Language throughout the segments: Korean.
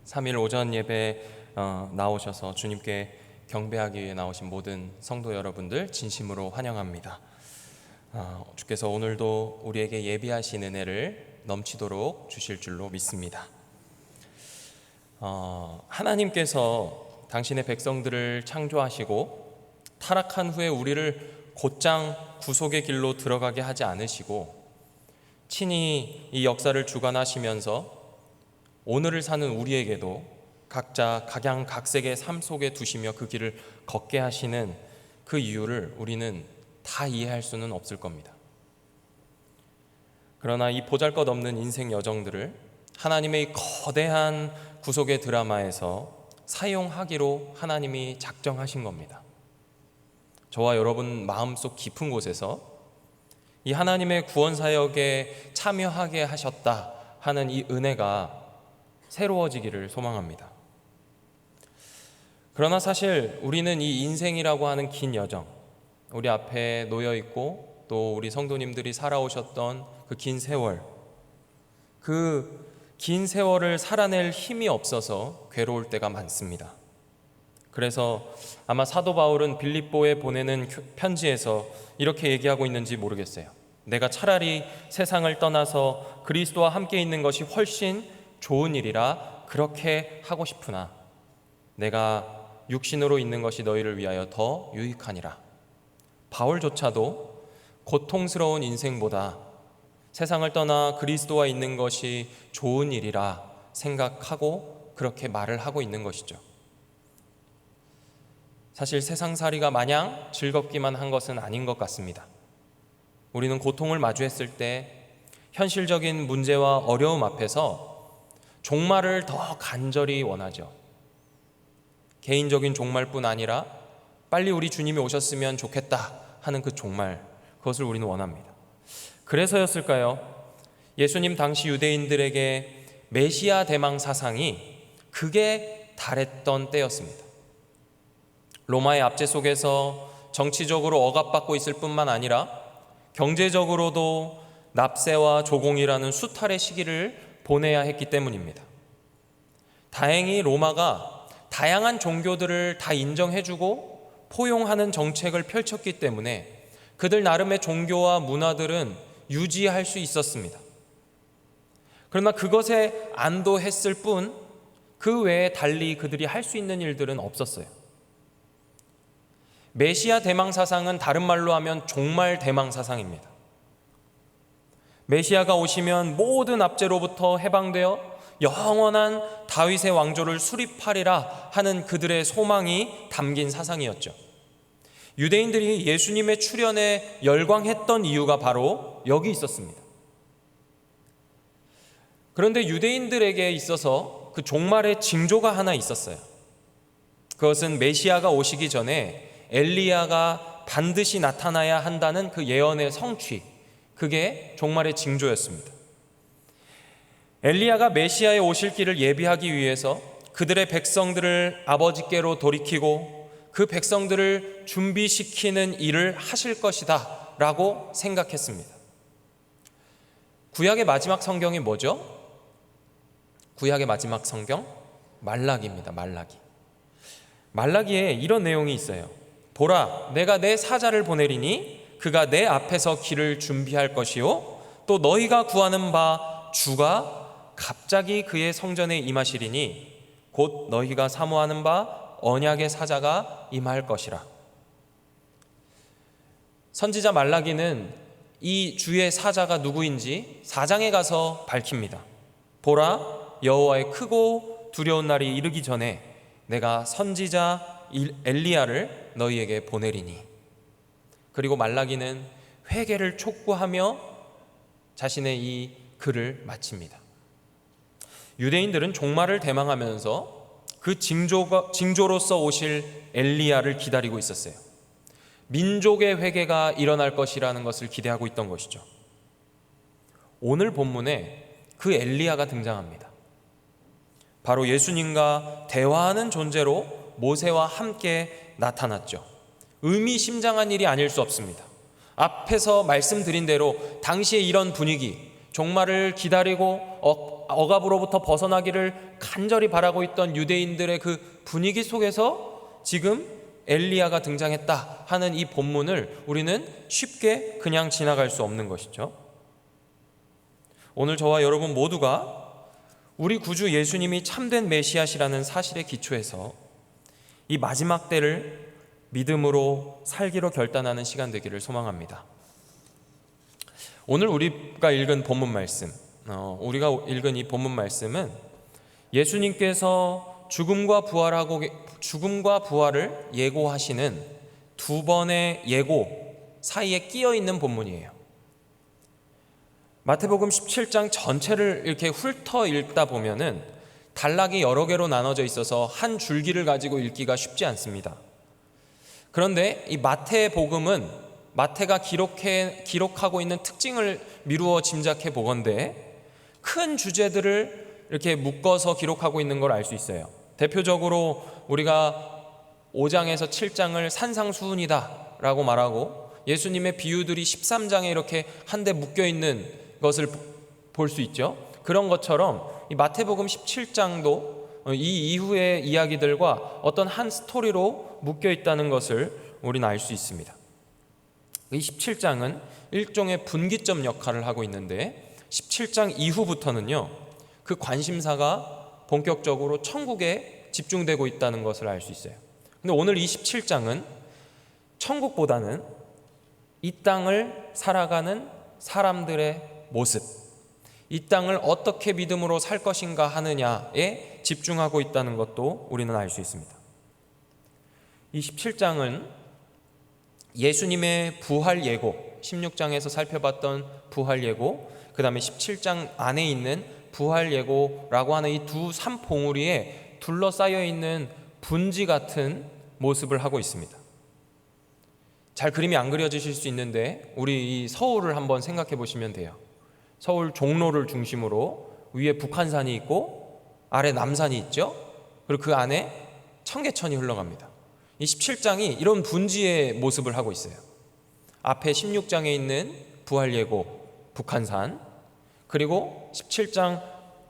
3일 오전 예배 나오셔서 주님께 경배하기 위해 나오신 모든 성도 여러분들 진심으로 환영합니다. 주께서 오늘도 우리에게 예비하신 은혜를 넘치도록 주실 줄로 믿습니다. 하나님께서 당신의 백성들을 창조하시고 타락한 후에 우리를 곧장 구속의 길로 들어가게 하지 않으시고 친히 이 역사를 주관하시면서 오늘을 사는 우리에게도 각자 각양각색의 삶 속에 두시며 그 길을 걷게 하시는 그 이유를 우리는 다 이해할 수는 없을 겁니다. 그러나 이 보잘것없는 인생 여정들을 하나님의 거대한 구속의 드라마에서 사용하기로 하나님이 작정하신 겁니다. 저와 여러분 마음속 깊은 곳에서 이 하나님의 구원 사역에 참여하게 하셨다 하는 이 은혜가 새로워지기를 소망합니다. 그러나 사실 우리는 이 인생이라고 하는 긴 여정, 우리 앞에 놓여 있고 또 우리 성도님들이 살아오셨던 그 긴 세월, 그 긴 세월을 살아낼 힘이 없어서 괴로울 때가 많습니다. 그래서 아마 사도 바울은 빌립보에 보내는 편지에서 이렇게 얘기하고 있는지 모르겠어요. 내가 차라리 세상을 떠나서 그리스도와 함께 있는 것이 훨씬 좋은 일이라 그렇게 하고 싶으나 내가 육신으로 있는 것이 너희를 위하여 더 유익하니라. 바울조차도 고통스러운 인생보다 세상을 떠나 그리스도와 있는 것이 좋은 일이라 생각하고 그렇게 말을 하고 있는 것이죠. 사실 세상살이가 마냥 즐겁기만 한 것은 아닌 것 같습니다. 우리는 고통을 마주했을 때 현실적인 문제와 어려움 앞에서 종말을 더 간절히 원하죠. 개인적인 종말뿐 아니라 빨리 우리 주님이 오셨으면 좋겠다 하는 그 종말, 그것을 우리는 원합니다. 그래서였을까요? 예수님 당시 유대인들에게 메시아 대망 사상이 극에 달했던 때였습니다. 로마의 압제 속에서 정치적으로 억압받고 있을 뿐만 아니라 경제적으로도 납세와 조공이라는 수탈의 시기를 보내야 했기 때문입니다. 다행히 로마가 다양한 종교들을 다 인정해주고 포용하는 정책을 펼쳤기 때문에 그들 나름의 종교와 문화들은 유지할 수 있었습니다. 그러나 그것에 안도했을 뿐 그 외에 달리 그들이 할 수 있는 일들은 없었어요. 메시아 대망 사상은 다른 말로 하면 종말 대망 사상입니다. 메시아가 오시면 모든 압제로부터 해방되어 영원한 다윗의 왕조를 수립하리라 하는 그들의 소망이 담긴 사상이었죠. 유대인들이 예수님의 출현에 열광했던 이유가 바로 여기 있었습니다. 그런데 유대인들에게 있어서 그 종말의 징조가 하나 있었어요. 그것은 메시아가 오시기 전에 엘리야가 반드시 나타나야 한다는 그 예언의 성취, 그게 종말의 징조였습니다. 엘리야가 메시아의 오실 길을 예비하기 위해서 그들의 백성들을 아버지께로 돌이키고 그 백성들을 준비시키는 일을 하실 것이다 라고 생각했습니다. 구약의 마지막 성경이 뭐죠? 구약의 마지막 성경? 말라기입니다. 말라기에 이런 내용이 있어요. 보라, 내가 내 사자를 보내리니 그가 내 앞에서 길을 준비할 것이요 또 너희가 구하는 바 주가 갑자기 그의 성전에 임하시리니 곧 너희가 사모하는 바 언약의 사자가 임할 것이라. 선지자 말라기는 이 주의 사자가 누구인지 4장에 가서 밝힙니다. 보라, 여호와의 크고 두려운 날이 이르기 전에 내가 선지자 엘리야를 너희에게 보내리니. 그리고 말라기는 회개를 촉구하며 자신의 이 글을 마칩니다. 유대인들은 종말을 대망하면서 그 징조로서 오실 엘리야를 기다리고 있었어요. 민족의 회개가 일어날 것이라는 것을 기대하고 있던 것이죠. 오늘 본문에 그 엘리야가 등장합니다. 바로 예수님과 대화하는 존재로 모세와 함께 나타났죠. 의미심장한 일이 아닐 수 없습니다. 앞에서 말씀드린 대로 당시에 이런 분위기, 종말을 기다리고 억압으로부터 벗어나기를 간절히 바라고 있던 유대인들의 그 분위기 속에서 지금 엘리야가 등장했다 하는 이 본문을 우리는 쉽게 그냥 지나갈 수 없는 것이죠. 오늘 저와 여러분 모두가 우리 구주 예수님이 참된 메시아시라는 사실에 기초해서 이 마지막 때를 믿음으로 살기로 결단하는 시간 되기를 소망합니다. 오늘 우리가 읽은 본문 말씀, 우리가 읽은 이 본문 말씀은 예수님께서 죽음과 부활을 예고하시는 두 번의 예고 사이에 끼어 있는 본문이에요. 마태복음 17장 전체를 이렇게 훑어 읽다 보면은 단락이 여러 개로 나눠져 있어서 한 줄기를 가지고 읽기가 쉽지 않습니다. 그런데 이 마태복음은 마태가 기록하고 있는 특징을 미루어 짐작해 보건대 큰 주제들을 이렇게 묶어서 기록하고 있는 걸 알 수 있어요. 대표적으로 우리가 5장에서 7장을 산상수훈이다 라고 말하고 예수님의 비유들이 13장에 이렇게 한데 묶여 있는 것을 볼 수 있죠. 그런 것처럼 이 마태복음 17장도 이 이후의 이야기들과 어떤 한 스토리로 묶여 있다는 것을 우리는 알 수 있습니다. 이 17장은 일종의 분기점 역할을 하고 있는데 17장 이후부터는요, 그 관심사가 본격적으로 천국에 집중되고 있다는 것을 알 수 있어요. 근데 오늘 이 17장은 천국보다는 이 땅을 살아가는 사람들의 모습, 이 땅을 어떻게 믿음으로 살 것인가 하느냐에 집중하고 있다는 것도 우리는 알 수 있습니다. 이 17장은 예수님의 부활 예고, 16장에서 살펴봤던 부활 예고, 그 다음에 17장 안에 있는 부활 예고라고 하는 이 두 산봉우리에 둘러싸여 있는 분지 같은 모습을 하고 있습니다. 잘 그림이 안 그려지실 수 있는데 우리 이 서울을 한번 생각해 보시면 돼요. 서울 종로를 중심으로 위에 북한산이 있고 아래 남산이 있죠. 그리고 그 안에 청계천이 흘러갑니다. 이 17장이 이런 분지의 모습을 하고 있어요. 앞에 16장에 있는 부활 예고 북한산, 그리고 17장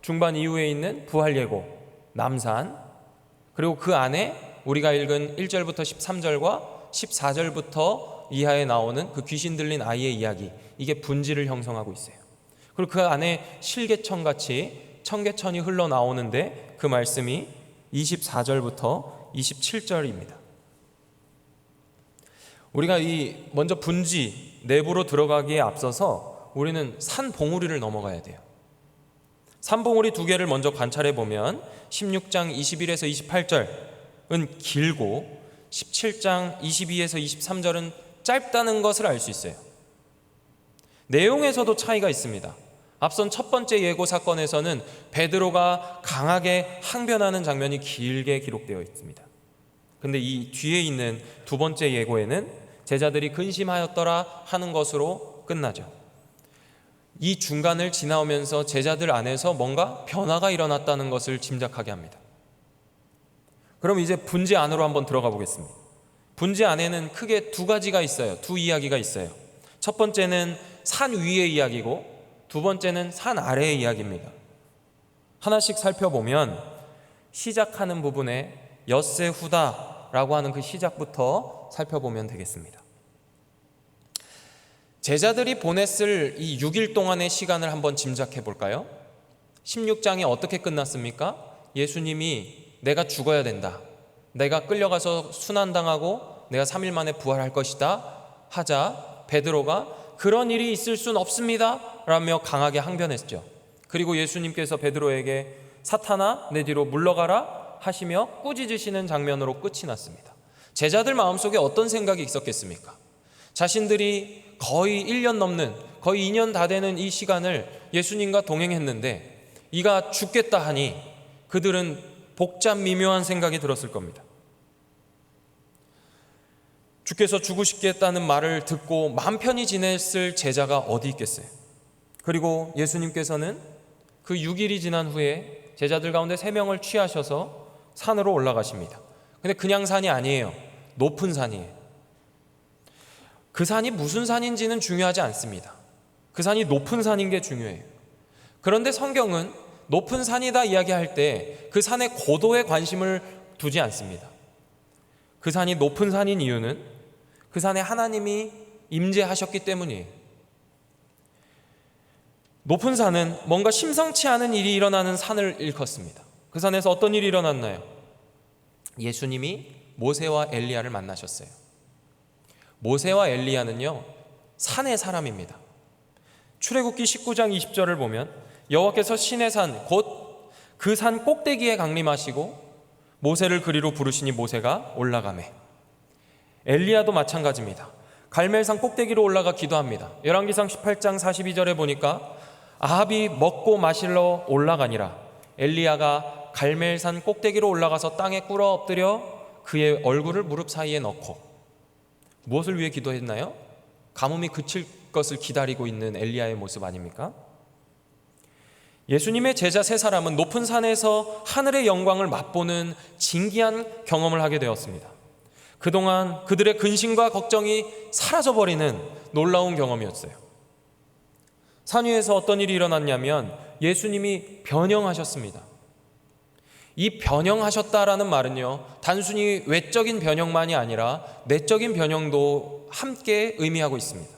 중반 이후에 있는 부활 예고 남산, 그리고 그 안에 우리가 읽은 1절부터 13절과 14절부터 이하에 나오는 그 귀신 들린 아이의 이야기, 이게 분지를 형성하고 있어요. 그리고 그 안에 실개천같이 청계천이 흘러나오는데 그 말씀이 24절부터 27절입니다. 우리가 이 먼저 분지 내부로 들어가기에 앞서서 우리는 산봉우리를 넘어가야 돼요. 산봉우리 두 개를 먼저 관찰해 보면 16장 21에서 28절은 길고 17장 22에서 23절은 짧다는 것을 알 수 있어요. 내용에서도 차이가 있습니다. 앞선 첫 번째 예고 사건에서는 베드로가 강하게 항변하는 장면이 길게 기록되어 있습니다. 근데 이 뒤에 있는 두 번째 예고에는 제자들이 근심하였더라 하는 것으로 끝나죠. 이 중간을 지나오면서 제자들 안에서 뭔가 변화가 일어났다는 것을 짐작하게 합니다. 그럼 이제 분지 안으로 한번 들어가 보겠습니다. 분지 안에는 크게 두 가지가 있어요. 두 이야기가 있어요. 첫 번째는 산 위의 이야기고 두 번째는 산 아래의 이야기입니다. 하나씩 살펴보면 시작하는 부분에 엿새 후다라고 하는 그 시작부터 살펴보면 되겠습니다. 제자들이 보냈을 이 6일 동안의 시간을 한번 짐작해 볼까요? 16장이 어떻게 끝났습니까? 예수님이 내가 죽어야 된다, 내가 끌려가서 순환당하고 내가 3일 만에 부활할 것이다 하자 베드로가 그런 일이 있을 순 없습니다 라며 강하게 항변했죠. 그리고 예수님께서 베드로에게 사탄아 내 뒤로 물러가라 하시며 꾸짖으시는 장면으로 끝이 났습니다. 제자들 마음속에 어떤 생각이 있었겠습니까? 자신들이 거의 1년 넘는, 거의 2년 다 되는 이 시간을 예수님과 동행했는데 이가 죽겠다 하니 그들은 복잡 미묘한 생각이 들었을 겁니다. 주께서 죽으시겠다는 말을 듣고 마음 편히 지냈을 제자가 어디 있겠어요? 그리고 예수님께서는 그 6일이 지난 후에 제자들 가운데 3명을 취하셔서 산으로 올라가십니다. 근데 그냥 산이 아니에요. 높은 산이에요. 그 산이 무슨 산인지는 중요하지 않습니다. 그 산이 높은 산인 게 중요해요. 그런데 성경은 높은 산이다 이야기할 때 그 산의 고도에 관심을 두지 않습니다. 그 산이 높은 산인 이유는 그 산에 하나님이 임재하셨기 때문이에요. 높은 산은 뭔가 심상치 않은 일이 일어나는 산을 일컫습니다. 그 산에서 어떤 일이 일어났나요? 예수님이 모세와 엘리야를 만나셨어요. 모세와 엘리야는요, 산의 사람입니다. 출애굽기 19장 20절을 보면 여호와께서 시내 산 곧 그 산 꼭대기에 강림하시고 모세를 그리로 부르시니 모세가 올라가매. 엘리야도 마찬가지입니다. 갈멜산 꼭대기로 올라가 기도합니다. 열왕기상 18장 42절에 보니까 아합이 먹고 마시러 올라가니라. 엘리야가 갈멜산 꼭대기로 올라가서 땅에 꿇어 엎드려 그의 얼굴을 무릎 사이에 넣고. 무엇을 위해 기도했나요? 가뭄이 그칠 것을 기다리고 있는 엘리야의 모습 아닙니까? 예수님의 제자 세 사람은 높은 산에서 하늘의 영광을 맛보는 진기한 경험을 하게 되었습니다. 그동안 그들의 근심과 걱정이 사라져버리는 놀라운 경험이었어요. 산 위에서 어떤 일이 일어났냐면 예수님이 변형하셨습니다. 이 변형하셨다라는 말은요, 단순히 외적인 변형만이 아니라 내적인 변형도 함께 의미하고 있습니다.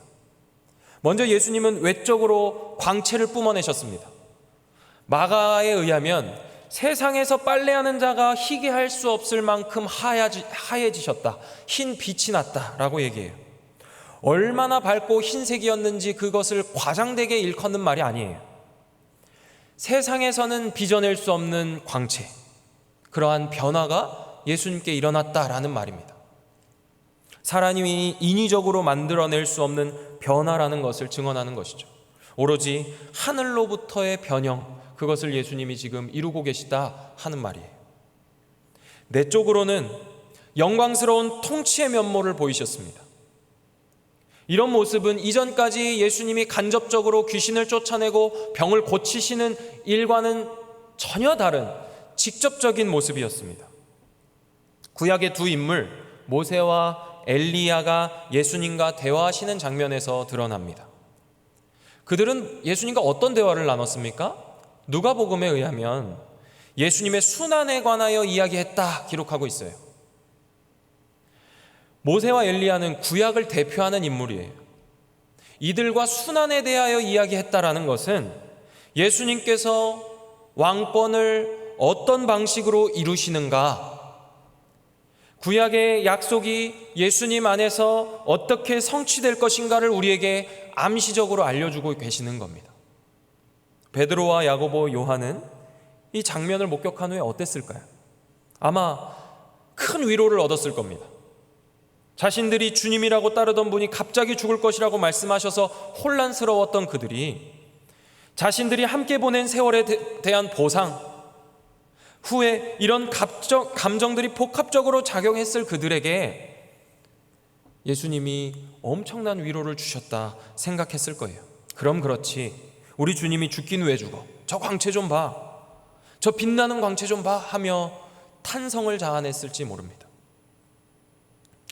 먼저 예수님은 외적으로 광채를 뿜어내셨습니다. 마가에 의하면 세상에서 빨래하는 자가 희게 할 수 없을 만큼 하얘지셨다, 흰 빛이 났다라고 얘기해요. 얼마나 밝고 흰색이었는지 그것을 과장되게 일컫는 말이 아니에요. 세상에서는 빚어낼 수 없는 광채, 그러한 변화가 예수님께 일어났다라는 말입니다. 사람이 인위적으로 만들어낼 수 없는 변화라는 것을 증언하는 것이죠. 오로지 하늘로부터의 변형, 그것을 예수님이 지금 이루고 계시다 하는 말이에요. 내적으로는 영광스러운 통치의 면모를 보이셨습니다. 이런 모습은 이전까지 예수님이 간접적으로 귀신을 쫓아내고 병을 고치시는 일과는 전혀 다른 직접적인 모습이었습니다. 구약의 두 인물 모세와 엘리야가 예수님과 대화하시는 장면에서 드러납니다. 그들은 예수님과 어떤 대화를 나눴습니까? 누가복음에 의하면 예수님의 순환에 관하여 이야기했다 기록하고 있어요. 모세와 엘리야는 구약을 대표하는 인물이에요. 이들과 순환에 대하여 이야기했다라는 것은 예수님께서 왕권을 어떤 방식으로 이루시는가, 구약의 약속이 예수님 안에서 어떻게 성취될 것인가를 우리에게 암시적으로 알려주고 계시는 겁니다. 베드로와 야고보, 요한은 이 장면을 목격한 후에 어땠을까요? 아마 큰 위로를 얻었을 겁니다. 자신들이 주님이라고 따르던 분이 갑자기 죽을 것이라고 말씀하셔서 혼란스러웠던 그들이 자신들이 함께 보낸 세월에 대한 보상, 후에 이런 감정들이 복합적으로 작용했을 그들에게 예수님이 엄청난 위로를 주셨다 생각했을 거예요. 그럼 그렇지, 우리 주님이 죽긴 왜 죽어? 저 광채 좀 봐, 저 빛나는 광채 좀 봐 하며 탄성을 자아냈을지 모릅니다.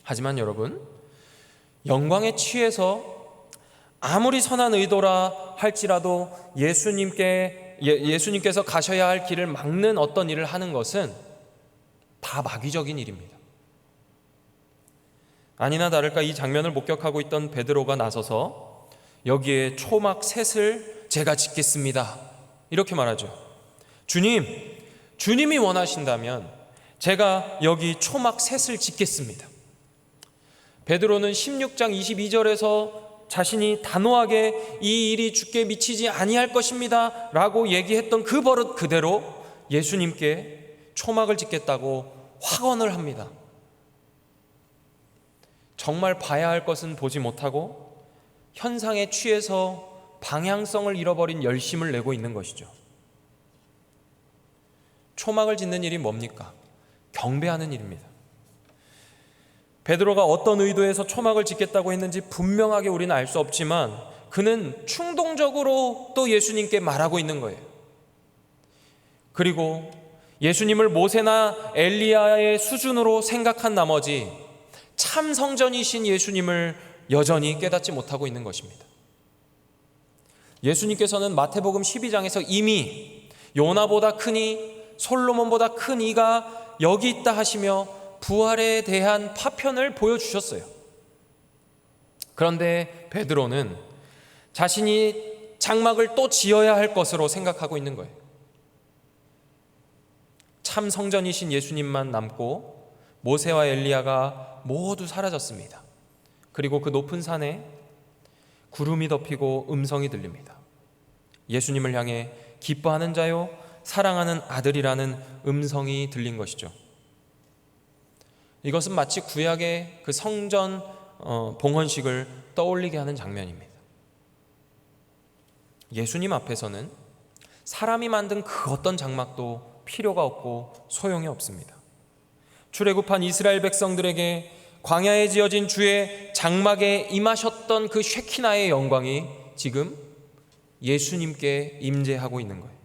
하지만 여러분, 영광에 취해서 아무리 선한 의도라 할지라도 예수님께서 가셔야 할 길을 막는 어떤 일을 하는 것은 다 마귀적인 일입니다. 아니나 다를까 이 장면을 목격하고 있던 베드로가 나서서 여기에 초막 셋을 제가 짓겠습니다, 이렇게 말하죠. 주님이 원하신다면 제가 여기 초막 셋을 짓겠습니다. 베드로는 16장 22절에서 자신이 단호하게 이 일이 주께 미치지 아니할 것입니다 라고 얘기했던 그 버릇 그대로 예수님께 초막을 짓겠다고 확언을 합니다. 정말 봐야 할 것은 보지 못하고 현상에 취해서 방향성을 잃어버린 열심을 내고 있는 것이죠. 초막을 짓는 일이 뭡니까? 경배하는 일입니다. 베드로가 어떤 의도에서 초막을 짓겠다고 했는지 분명하게 우리는 알 수 없지만 그는 충동적으로 또 예수님께 말하고 있는 거예요. 그리고 예수님을 모세나 엘리야의 수준으로 생각한 나머지 참 성전이신 예수님을 여전히 깨닫지 못하고 있는 것입니다. 예수님께서는 마태복음 12장에서 이미 요나보다 크니 솔로몬보다 큰 이가 여기 있다 하시며 부활에 대한 파편을 보여주셨어요. 그런데 베드로는 자신이 장막을 또 지어야 할 것으로 생각하고 있는 거예요. 참 성전이신 예수님만 남고 모세와 엘리야가 모두 사라졌습니다. 그리고 그 높은 산에 구름이 덮이고 음성이 들립니다. 예수님을 향해 기뻐하는 자요 사랑하는 아들이라는 음성이 들린 것이죠. 이것은 마치 구약의 그 성전 봉헌식을 떠올리게 하는 장면입니다. 예수님 앞에서는 사람이 만든 그 어떤 장막도 필요가 없고 소용이 없습니다. 출애굽한 이스라엘 백성들에게 광야에 지어진 주의 장막에 임하셨던 그 쉐키나의 영광이 지금 예수님께 임재하고 있는 거예요.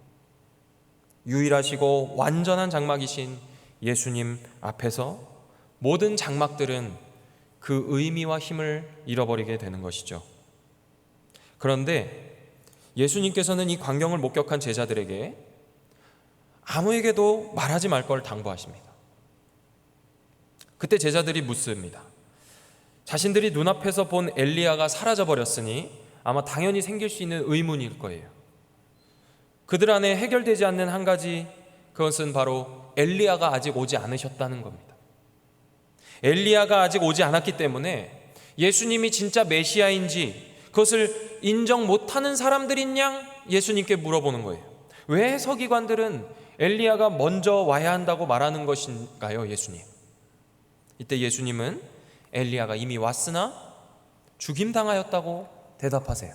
유일하시고 완전한 장막이신 예수님 앞에서 모든 장막들은 그 의미와 힘을 잃어버리게 되는 것이죠. 그런데 예수님께서는 이 광경을 목격한 제자들에게 아무에게도 말하지 말 걸 당부하십니다. 그때 제자들이 묻습니다. 자신들이 눈앞에서 본 엘리야가 사라져버렸으니 아마 당연히 생길 수 있는 의문일 거예요. 그들 안에 해결되지 않는 한 가지, 그것은 바로 엘리야가 아직 오지 않으셨다는 겁니다. 엘리야가 아직 오지 않았기 때문에 예수님이 진짜 메시아인지 그것을 인정 못하는 사람들인 양 예수님께 물어보는 거예요. 왜 서기관들은 엘리야가 먼저 와야 한다고 말하는 것인가요, 예수님? 이때 예수님은 엘리야가 이미 왔으나 죽임당하였다고 대답하세요.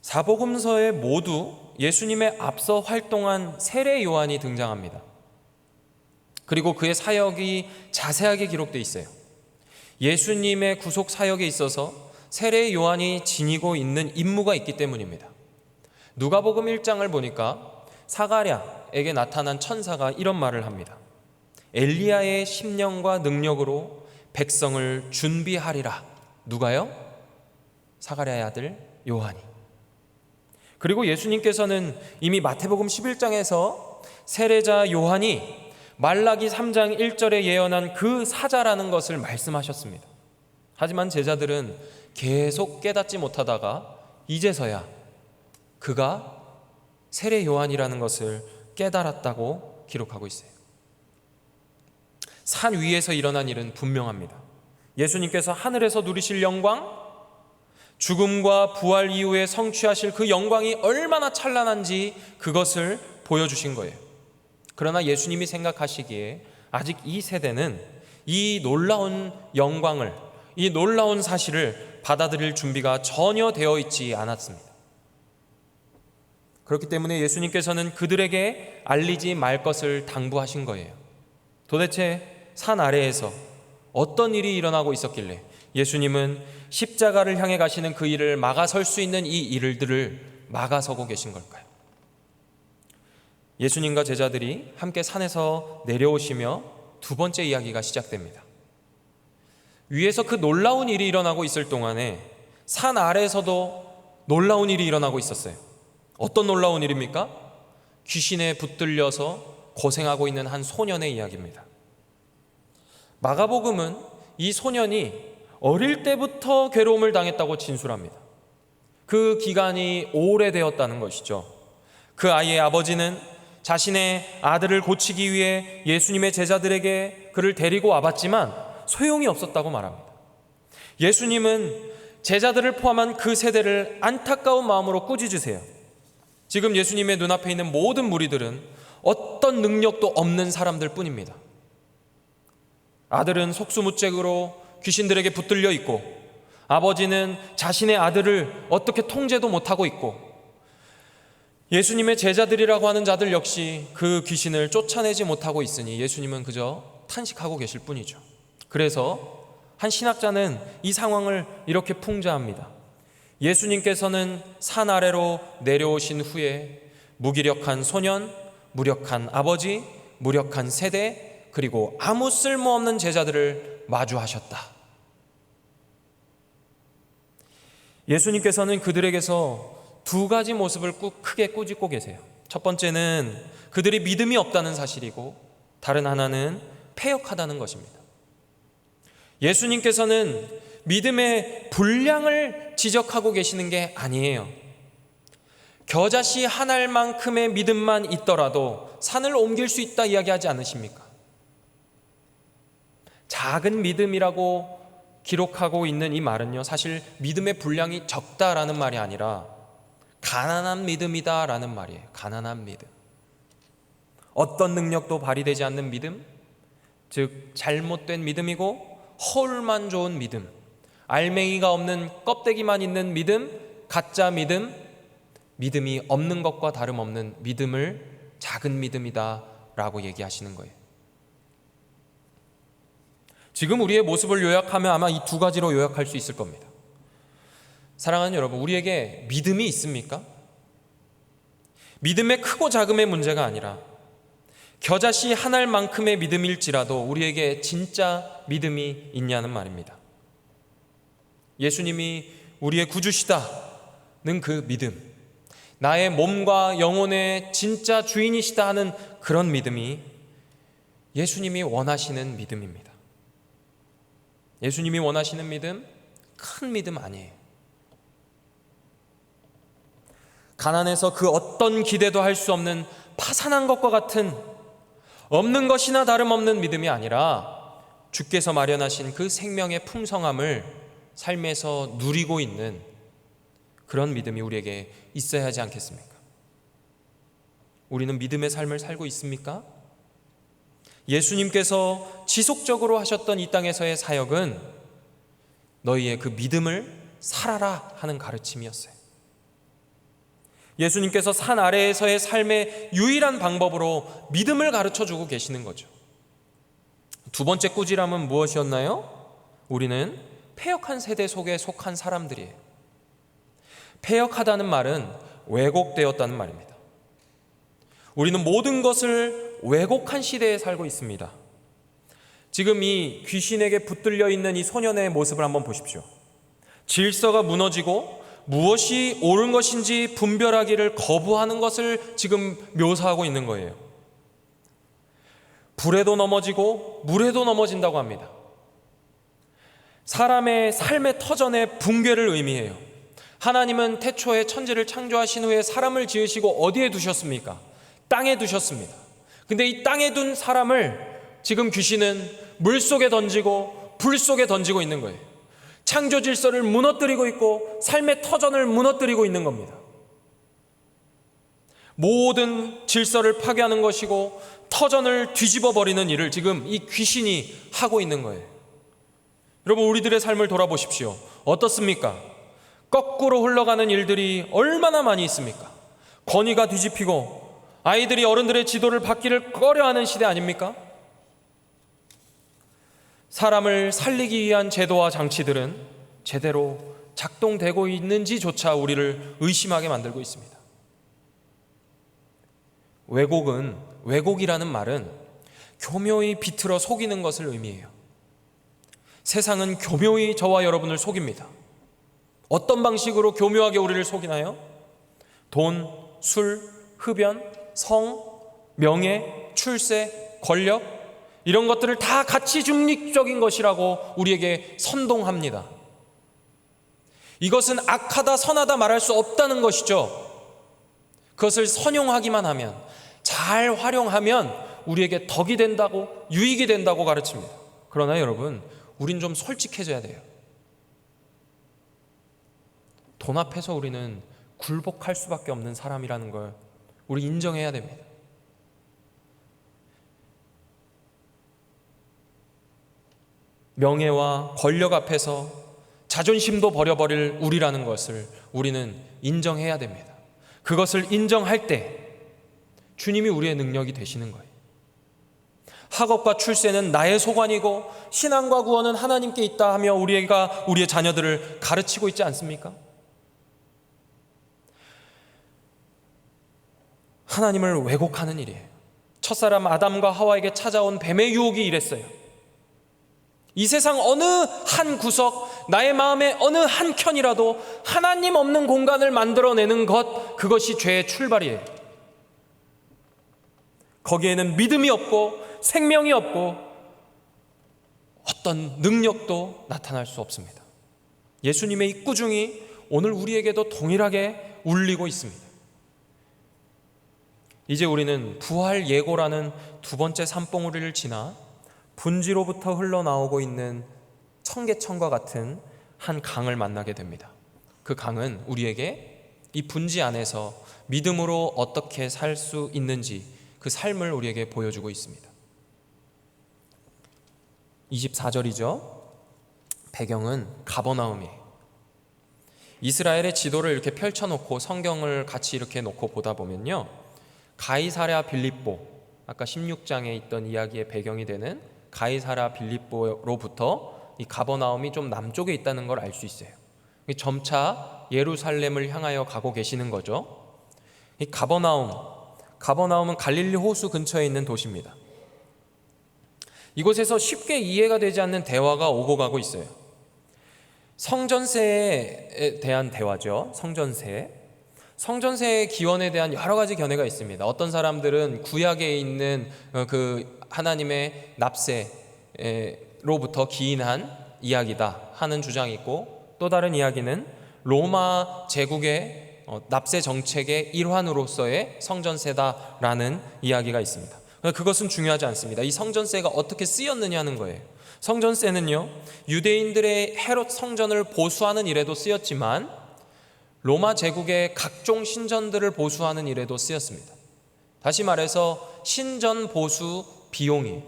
사복음서에 모두 예수님의 앞서 활동한 세례 요한이 등장합니다. 그리고 그의 사역이 자세하게 기록되어 있어요. 예수님의 구속 사역에 있어서 세례 요한이 지니고 있는 임무가 있기 때문입니다. 누가복음 1장을 보니까 사가랴에게 나타난 천사가 이런 말을 합니다. 엘리야의 심령과 능력으로 백성을 준비하리라. 누가요? 사가랴의 아들 요한이. 그리고 예수님께서는 이미 마태복음 11장에서 세례자 요한이 말라기 3장 1절에 예언한 그 사자라는 것을 말씀하셨습니다. 하지만 제자들은 계속 깨닫지 못하다가 이제서야 그가 세례 요한이라는 것을 깨달았다고 기록하고 있어요. 산 위에서 일어난 일은 분명합니다. 예수님께서 하늘에서 누리실 영광, 죽음과 부활 이후에 성취하실 그 영광이 얼마나 찬란한지 그것을 보여주신 거예요. 그러나 예수님이 생각하시기에 아직 이 세대는 이 놀라운 영광을, 이 놀라운 사실을 받아들일 준비가 전혀 되어 있지 않았습니다. 그렇기 때문에 예수님께서는 그들에게 알리지 말 것을 당부하신 거예요. 도대체 산 아래에서 어떤 일이 일어나고 있었길래 예수님은 십자가를 향해 가시는 그 일을 막아설 수 있는 이 일들을 막아서고 계신 걸까요? 예수님과 제자들이 함께 산에서 내려오시며 두 번째 이야기가 시작됩니다. 위에서 그 놀라운 일이 일어나고 있을 동안에 산 아래에서도 놀라운 일이 일어나고 있었어요. 어떤 놀라운 일입니까? 귀신에 붙들려서 고생하고 있는 한 소년의 이야기입니다. 마가복음은 이 소년이 어릴 때부터 괴로움을 당했다고 진술합니다. 그 기간이 오래되었다는 것이죠. 그 아이의 아버지는 자신의 아들을 고치기 위해 예수님의 제자들에게 그를 데리고 와봤지만 소용이 없었다고 말합니다. 예수님은 제자들을 포함한 그 세대를 안타까운 마음으로 꾸짖으세요. 지금 예수님의 눈앞에 있는 모든 무리들은 어떤 능력도 없는 사람들 뿐입니다. 아들은 속수무책으로 귀신들에게 붙들려 있고, 아버지는 자신의 아들을 어떻게 통제도 못하고 있고, 예수님의 제자들이라고 하는 자들 역시 그 귀신을 쫓아내지 못하고 있으니 예수님은 그저 탄식하고 계실 뿐이죠. 그래서 한 신학자는 이 상황을 이렇게 풍자합니다. 예수님께서는 산 아래로 내려오신 후에 무기력한 소년, 무력한 아버지, 무력한 세대, 그리고 아무 쓸모없는 제자들을 마주하셨다. 예수님께서는 그들에게서 두 가지 모습을 크게 꾸짖고 계세요. 첫 번째는 그들이 믿음이 없다는 사실이고, 다른 하나는 패역하다는 것입니다. 예수님께서는 믿음의 분량을 지적하고 계시는 게 아니에요. 겨자씨 한 알만큼의 믿음만 있더라도 산을 옮길 수 있다 이야기하지 않으십니까? 작은 믿음이라고 기록하고 있는 이 말은요, 사실 믿음의 분량이 적다라는 말이 아니라 가난한 믿음이다라는 말이에요. 가난한 믿음. 어떤 능력도 발휘되지 않는 믿음, 즉 잘못된 믿음이고 허울만 좋은 믿음, 알맹이가 없는 껍데기만 있는 믿음, 가짜 믿음, 믿음이 없는 것과 다름없는 믿음을 작은 믿음이다 라고 얘기하시는 거예요. 지금 우리의 모습을 요약하면 아마 이 두 가지로 요약할 수 있을 겁니다. 사랑하는 여러분, 우리에게 믿음이 있습니까? 믿음의 크고 작음의 문제가 아니라 겨자씨 한 알만큼의 믿음일지라도 우리에게 진짜 믿음이 있냐는 말입니다. 예수님이 우리의 구주시다는 그 믿음, 나의 몸과 영혼의 진짜 주인이시다 하는 그런 믿음이 예수님이 원하시는 믿음입니다. 예수님이 원하시는 믿음, 큰 믿음 아니에요. 가난해서 그 어떤 기대도 할 수 없는 파산한 것과 같은 없는 것이나 다름없는 믿음이 아니라 주께서 마련하신 그 생명의 풍성함을 삶에서 누리고 있는 그런 믿음이 우리에게 있어야 하지 않겠습니까? 우리는 믿음의 삶을 살고 있습니까? 예수님께서 지속적으로 하셨던 이 땅에서의 사역은 너희의 그 믿음을 살아라 하는 가르침이었어요. 예수님께서 산 아래에서의 삶의 유일한 방법으로 믿음을 가르쳐주고 계시는 거죠. 두 번째 꾸지람은 무엇이었나요? 우리는 패역한 세대 속에 속한 사람들이에요. 패역하다는 말은 왜곡되었다는 말입니다. 우리는 모든 것을 왜곡한 시대에 살고 있습니다. 지금 이 귀신에게 붙들려 있는 이 소년의 모습을 한번 보십시오. 질서가 무너지고 무엇이 옳은 것인지 분별하기를 거부하는 것을 지금 묘사하고 있는 거예요. 불에도 넘어지고 물에도 넘어진다고 합니다. 사람의 삶의 터전의 붕괴를 의미해요. 하나님은 태초에 천지를 창조하신 후에 사람을 지으시고 어디에 두셨습니까? 땅에 두셨습니다. 근데 이 땅에 둔 사람을 지금 귀신은 물 속에 던지고 불 속에 던지고 있는 거예요. 창조 질서를 무너뜨리고 있고 삶의 터전을 무너뜨리고 있는 겁니다. 모든 질서를 파괴하는 것이고 터전을 뒤집어 버리는 일을 지금 이 귀신이 하고 있는 거예요. 여러분, 우리들의 삶을 돌아보십시오. 어떻습니까? 거꾸로 흘러가는 일들이 얼마나 많이 있습니까? 권위가 뒤집히고 아이들이 어른들의 지도를 받기를 꺼려하는 시대 아닙니까? 사람을 살리기 위한 제도와 장치들은 제대로 작동되고 있는지조차 우리를 의심하게 만들고 있습니다. 왜곡이라는 말은 교묘히 비틀어 속이는 것을 의미해요. 세상은 교묘히 저와 여러분을 속입니다. 어떤 방식으로 교묘하게 우리를 속이나요? 돈, 술, 흡연, 성, 명예, 출세, 권력, 이런 것들을 다 가치 중립적인 것이라고 우리에게 선동합니다. 이것은 악하다 선하다 말할 수 없다는 것이죠. 그것을 선용하기만 하면, 잘 활용하면 우리에게 덕이 된다고, 유익이 된다고 가르칩니다. 그러나 여러분, 우린 좀 솔직해져야 돼요. 돈 앞에서 우리는 굴복할 수밖에 없는 사람이라는 걸 우리 인정해야 됩니다. 명예와 권력 앞에서 자존심도 버려버릴 우리라는 것을 우리는 인정해야 됩니다. 그것을 인정할 때 주님이 우리의 능력이 되시는 거예요. 학업과 출세는 나의 소관이고 신앙과 구원은 하나님께 있다 하며 우리가 우리의 자녀들을 가르치고 있지 않습니까? 하나님을 왜곡하는 일이에요. 첫사람 아담과 하와에게 찾아온 뱀의 유혹이 이랬어요. 이 세상 어느 한 구석, 나의 마음의 어느 한 켠이라도 하나님 없는 공간을 만들어내는 것, 그것이 죄의 출발이에요. 거기에는 믿음이 없고 생명이 없고 어떤 능력도 나타날 수 없습니다. 예수님의 이 꾸중이 오늘 우리에게도 동일하게 울리고 있습니다. 이제 우리는 부활 예고라는 두 번째 산봉우리를 지나 분지로부터 흘러나오고 있는 청계천과 같은 한 강을 만나게 됩니다. 그 강은 우리에게 이 분지 안에서 믿음으로 어떻게 살 수 있는지 그 삶을 우리에게 보여주고 있습니다. 24절이죠. 배경은 가버나움이에요. 이스라엘의 지도를 이렇게 펼쳐놓고 성경을 같이 이렇게 놓고 보다 보면요, 가이사랴 빌립보, 아까 16장에 있던 이야기의 배경이 되는 가이사랴 빌립보로부터 이 가버나움이 좀 남쪽에 있다는 걸 알 수 있어요. 점차 예루살렘을 향하여 가고 계시는 거죠. 이 가버나움은 갈릴리 호수 근처에 있는 도시입니다. 이곳에서 쉽게 이해가 되지 않는 대화가 오고 가고 있어요. 성전세에 대한 대화죠. 성전세의 기원에 대한 여러 가지 견해가 있습니다. 어떤 사람들은 구약에 있는 그 하나님의 납세로부터 기인한 이야기다 하는 주장이 있고, 또 다른 이야기는 로마 제국의 납세 정책의 일환으로서의 성전세다라는 이야기가 있습니다. 그것은 중요하지 않습니다. 이 성전세가 어떻게 쓰였느냐 하는 거예요. 성전세는요, 유대인들의 헤롯 성전을 보수하는 일에도 쓰였지만 로마 제국의 각종 신전들을 보수하는 일에도 쓰였습니다. 다시 말해서 신전 보수 비용이,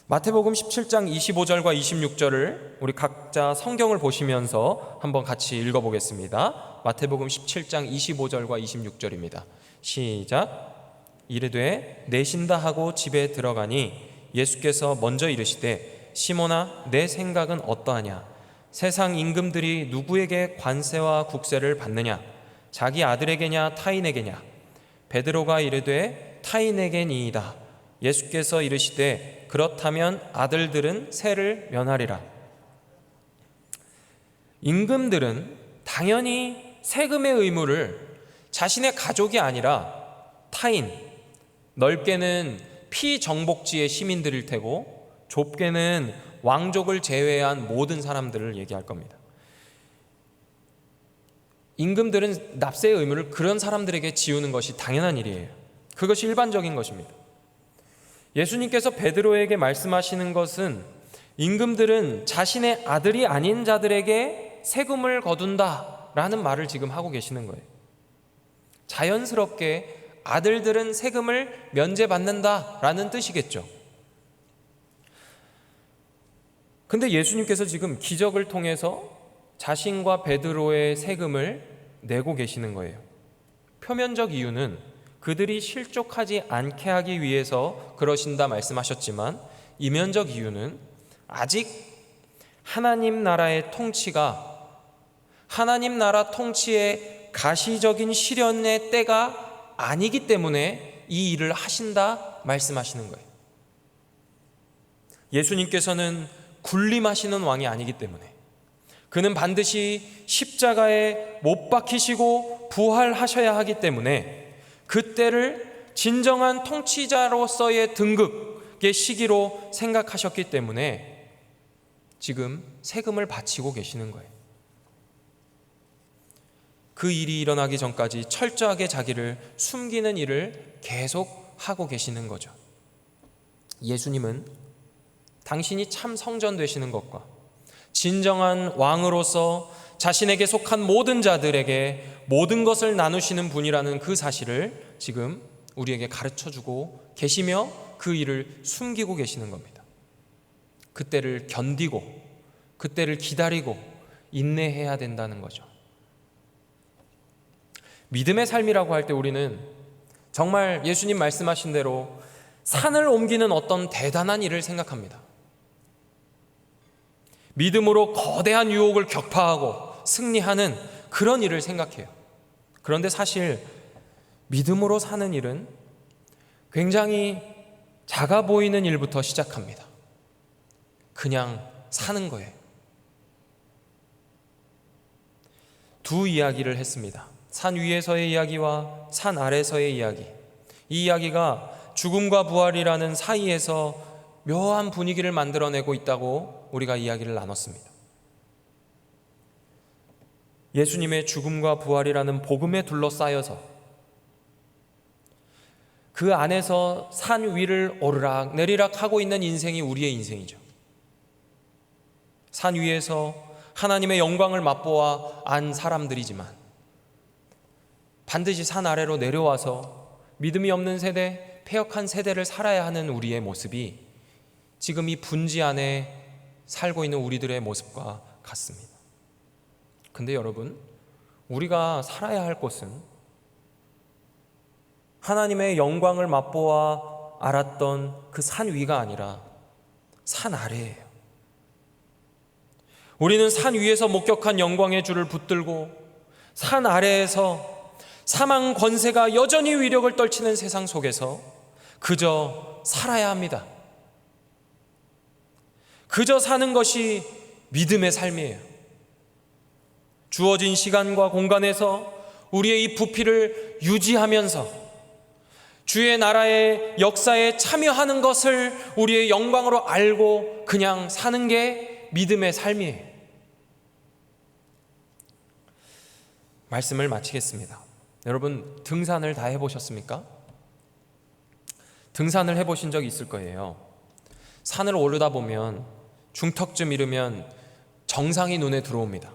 마태복음 17장 25절과 26절을 우리 각자 성경을 보시면서 한번 같이 읽어보겠습니다. 마태복음 17장 25절과 26절입니다. 시작. 이르되 내신다 하고 집에 들어가니 예수께서 먼저 이르시되 시몬아 내 생각은 어떠하냐? 세상 임금들이 누구에게 관세와 국세를 받느냐? 자기 아들에게냐 타인에게냐? 베드로가 이르되 타인에게니이다. 예수께서 이르시되 그렇다면 아들들은 세를 면하리라. 임금들은 당연히 세금의 의무를 자신의 가족이 아니라 타인, 넓게는 피정복지의 시민들일 테고 좁게는 왕족을 제외한 모든 사람들을 얘기할 겁니다. 임금들은 납세의 의무를 그런 사람들에게 지우는 것이 당연한 일이에요. 그것이 일반적인 것입니다. 예수님께서 베드로에게 말씀하시는 것은 임금들은 자신의 아들이 아닌 자들에게 세금을 거둔다라는 말을 지금 하고 계시는 거예요. 자연스럽게 아들들은 세금을 면제받는다라는 뜻이겠죠. 근데 예수님께서 지금 기적을 통해서 자신과 베드로의 세금을 내고 계시는 거예요. 표면적 이유는 그들이 실족하지 않게 하기 위해서 그러신다 말씀하셨지만, 이면적 이유는 아직 하나님 나라의 통치가, 하나님 나라 통치의 가시적인 실현의 때가 아니기 때문에 이 일을 하신다 말씀하시는 거예요. 예수님께서는 군림하시는 왕이 아니기 때문에, 그는 반드시 십자가에 못 박히시고 부활하셔야 하기 때문에 그때를 진정한 통치자로서의 등극의 시기로 생각하셨기 때문에 지금 세금을 바치고 계시는 거예요. 그 일이 일어나기 전까지 철저하게 자기를 숨기는 일을 계속 하고 계시는 거죠. 예수님은 당신이 참 성전 되시는 것과 진정한 왕으로서 자신에게 속한 모든 자들에게 모든 것을 나누시는 분이라는 그 사실을 지금 우리에게 가르쳐주고 계시며 그 일을 숨기고 계시는 겁니다. 그때를 견디고 그때를 기다리고 인내해야 된다는 거죠. 믿음의 삶이라고 할 때 우리는 정말 예수님 말씀하신 대로 산을 옮기는 어떤 대단한 일을 생각합니다. 믿음으로 거대한 유혹을 격파하고 승리하는 그런 일을 생각해요. 그런데 사실 믿음으로 사는 일은 굉장히 작아 보이는 일부터 시작합니다. 그냥 사는 거예요. 두 이야기를 했습니다. 산 위에서의 이야기와 산 아래서의 이야기. 이 이야기가 죽음과 부활이라는 사이에서 묘한 분위기를 만들어내고 있다고 우리가 이야기를 나눴습니다. 예수님의 죽음과 부활이라는 복음에 둘러싸여서 그 안에서 산 위를 오르락 내리락 하고 있는 인생이 우리의 인생이죠. 산 위에서 하나님의 영광을 맛보아 안 사람들이지만 반드시 산 아래로 내려와서 믿음이 없는 세대, 패역한 세대를 살아야 하는 우리의 모습이 지금 이 분지 안에 살고 있는 우리들의 모습과 같습니다. 근데 여러분, 우리가 살아야 할 곳은 하나님의 영광을 맛보아 알았던 그 산 위가 아니라 산 아래예요. 우리는 산 위에서 목격한 영광의 주를 붙들고 산 아래에서 사망 권세가 여전히 위력을 떨치는 세상 속에서 그저 살아야 합니다. 그저 사는 것이 믿음의 삶이에요. 주어진 시간과 공간에서 우리의 이 부피를 유지하면서 주의 나라의 역사에 참여하는 것을 우리의 영광으로 알고 그냥 사는 게 믿음의 삶이에요. 말씀을 마치겠습니다. 여러분, 등산을 다 해보셨습니까? 등산을 해보신 적 있을 거예요. 산을 오르다 보면 중턱쯤 이르면 정상이 눈에 들어옵니다.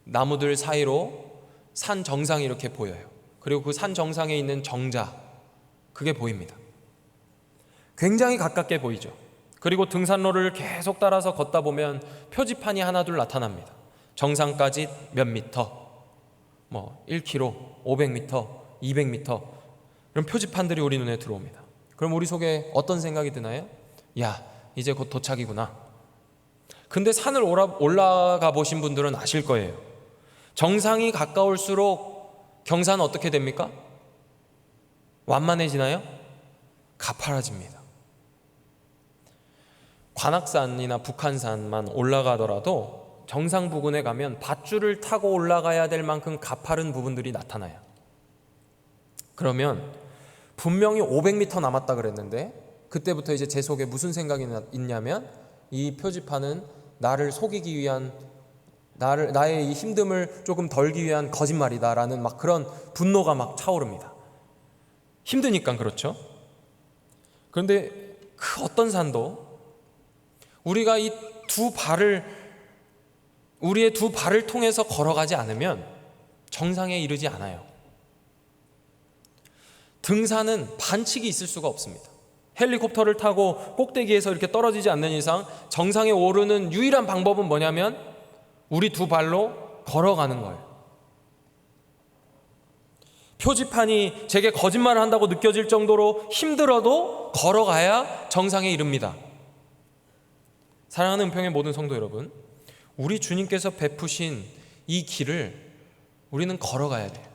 나무들 사이로 산 정상이 이렇게 보여요. 그리고 그 산 정상에 있는 정자, 그게 보입니다. 굉장히 가깝게 보이죠. 그리고 등산로를 계속 따라서 걷다 보면 표지판이 하나둘 나타납니다. 정상까지 몇 미터, 1km, 500m, 200m, 이런 표지판들이 우리 눈에 들어옵니다. 그럼 우리 속에 어떤 생각이 드나요? 야, 이제 곧 도착이구나. 근데 산을 올라가 보신 분들은 아실 거예요. 정상이 가까울수록 경사는 어떻게 됩니까? 완만해지나요? 가파라집니다. 관악산이나 북한산만 올라가더라도 정상 부근에 가면 밧줄을 타고 올라가야 될 만큼 가파른 부분들이 나타나요. 그러면 분명히 500m 남았다 그랬는데 그때부터 이제 제 속에 무슨 생각이 있냐면 이 표지판은 나를 속이기 위한, 나의 이 힘듦을 조금 덜기 위한 거짓말이다라는 막 그런 분노가 막 차오릅니다. 힘드니까 그렇죠. 그런데 그 어떤 산도 우리가 우리의 두 발을 통해서 걸어가지 않으면 정상에 이르지 않아요. 등산은 반칙이 있을 수가 없습니다. 헬리콥터를 타고 꼭대기에서 이렇게 떨어지지 않는 이상 정상에 오르는 유일한 방법은 뭐냐면 우리 두 발로 걸어가는 거예요. 표지판이 제게 거짓말을 한다고 느껴질 정도로 힘들어도 걸어가야 정상에 이릅니다. 사랑하는 은평의 모든 성도 여러분, 우리 주님께서 베푸신 이 길을 우리는 걸어가야 돼요.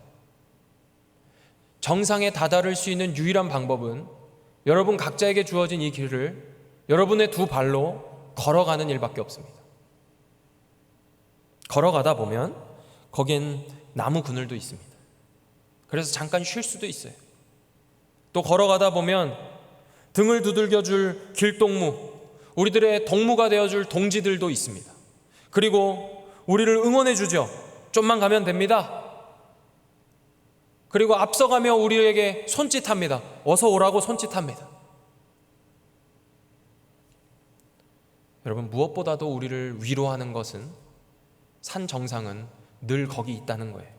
정상에 다다를 수 있는 유일한 방법은 여러분 각자에게 주어진 이 길을 여러분의 두 발로 걸어가는 일밖에 없습니다. 걸어가다 보면 거긴 나무 그늘도 있습니다. 그래서 잠깐 쉴 수도 있어요. 또 걸어가다 보면 등을 두들겨줄 길동무, 우리들의 동무가 되어줄 동지들도 있습니다. 그리고 우리를 응원해 주죠. 좀만 가면 됩니다. 그리고 앞서가며 우리에게 손짓합니다. 어서 오라고 손짓합니다. 여러분, 무엇보다도 우리를 위로하는 것은 산 정상은 늘 거기 있다는 거예요.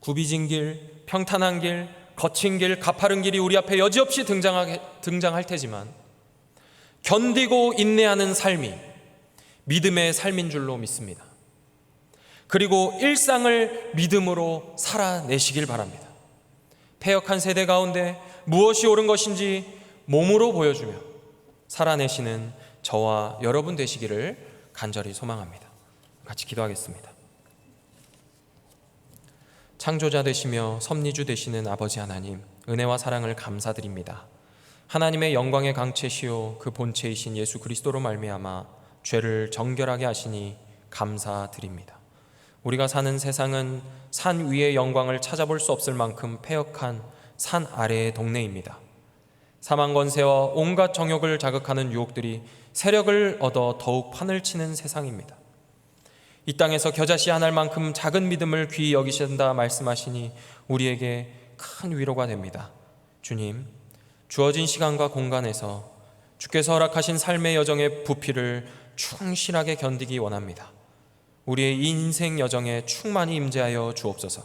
굽이진 길, 평탄한 길, 거친 길, 가파른 길이 우리 앞에 여지없이 등장할 테지만 견디고 인내하는 삶이 믿음의 삶인 줄로 믿습니다. 그리고 일상을 믿음으로 살아내시길 바랍니다. 패역한 세대 가운데 무엇이 옳은 것인지 몸으로 보여주며 살아내시는 저와 여러분 되시기를 간절히 소망합니다. 같이 기도하겠습니다. 창조자 되시며 섭리주 되시는 아버지 하나님, 은혜와 사랑을 감사드립니다. 하나님의 영광의 강체시요 그 본체이신 예수 그리스도로 말미암아 죄를 정결하게 하시니 감사드립니다. 우리가 사는 세상은 산 위의 영광을 찾아볼 수 없을 만큼 패역한 산 아래의 동네입니다. 사망 권세와 온갖 정욕을 자극하는 유혹들이 세력을 얻어 더욱 판을 치는 세상입니다. 이 땅에서 겨자씨 한 알만큼 작은 믿음을 귀히 여기신다 말씀하시니 우리에게 큰 위로가 됩니다. 주님, 주어진 시간과 공간에서 주께서 허락하신 삶의 여정의 부피를 충실하게 견디기 원합니다. 우리의 인생 여정에 충만히 임재하여 주옵소서.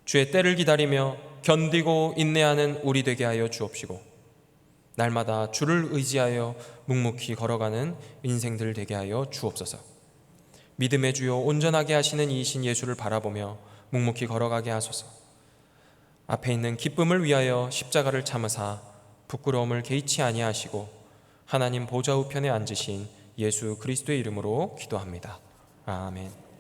주의 때를 기다리며 견디고 인내하는 우리 되게 하여 주옵시고, 날마다 주를 의지하여 묵묵히 걸어가는 인생들 되게 하여 주옵소서. 믿음의 주요 온전하게 하시는 이이신 예수를 바라보며 묵묵히 걸어가게 하소서. 앞에 있는 기쁨을 위하여 십자가를 참으사 부끄러움을 개의치 아니하시고 하나님 보좌 우편에 앉으신 예수 그리스도의 이름으로 기도합니다. 아멘.